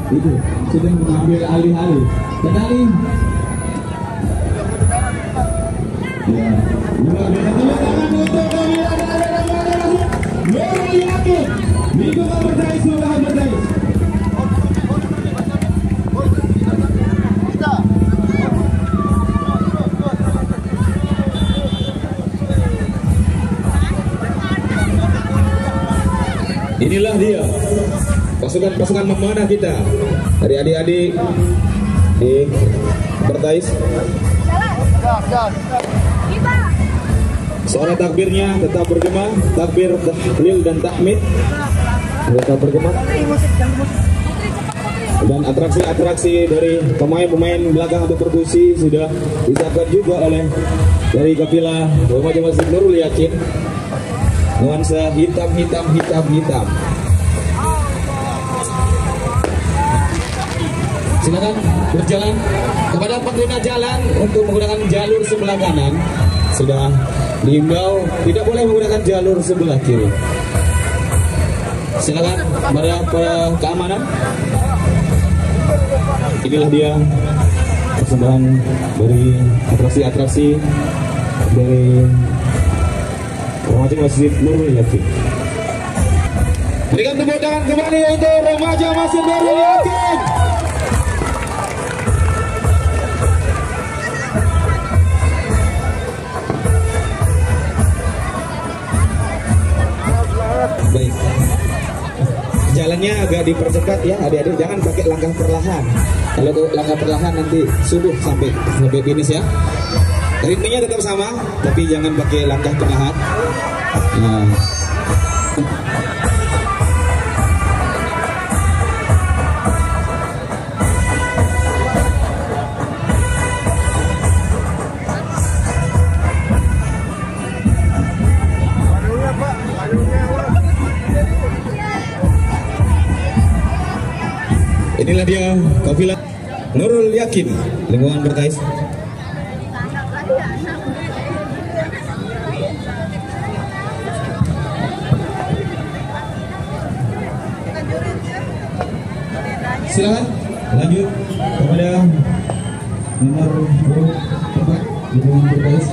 itu sudah mengambil alih-alih kendali. Ya, luar biasa. Tepuk tangan untuk Kamila dan Nurul Yakin. Minggu Berdais, sudah Berdais. Inilah dia pasukan-pasukan memanah kita dari adik-adik di Berdais. Suara takbirnya tetap bergema, takbir tahlil dan tahmid tetap bergema. Dan atraksi-atraksi dari pemain-pemain belakang atau perkusi sudah disiapkan juga oleh dari kafilah Remaja Masjid Nurul Yakin. Nuansa hitam. Silakan berjalan kepada pengguna jalan untuk menggunakan jalur sebelah kanan. Sudah diimbau tidak boleh menggunakan jalur sebelah kiri. Silakan pada keamanan. Inilah dia persembahan dari atraksi-atraksi dari Remaja Masjid Nurul Yakin. Berikan tepuk tangan kembali untuk Remaja Masjid Nurul Yakin. Baik, jalannya agak dipercepat ya adik-adik, jangan pakai langkah perlahan. Kalau langkah perlahan nanti subuh sampai finish ya. Ritmenya tetap sama, tapi jangan pakai langkah perlahan. Nah. Inilah dia kafilah Nurul Yakin lingkungan Berdais. Silakan lanjut kepada nomor 4 lingkungan Berdais.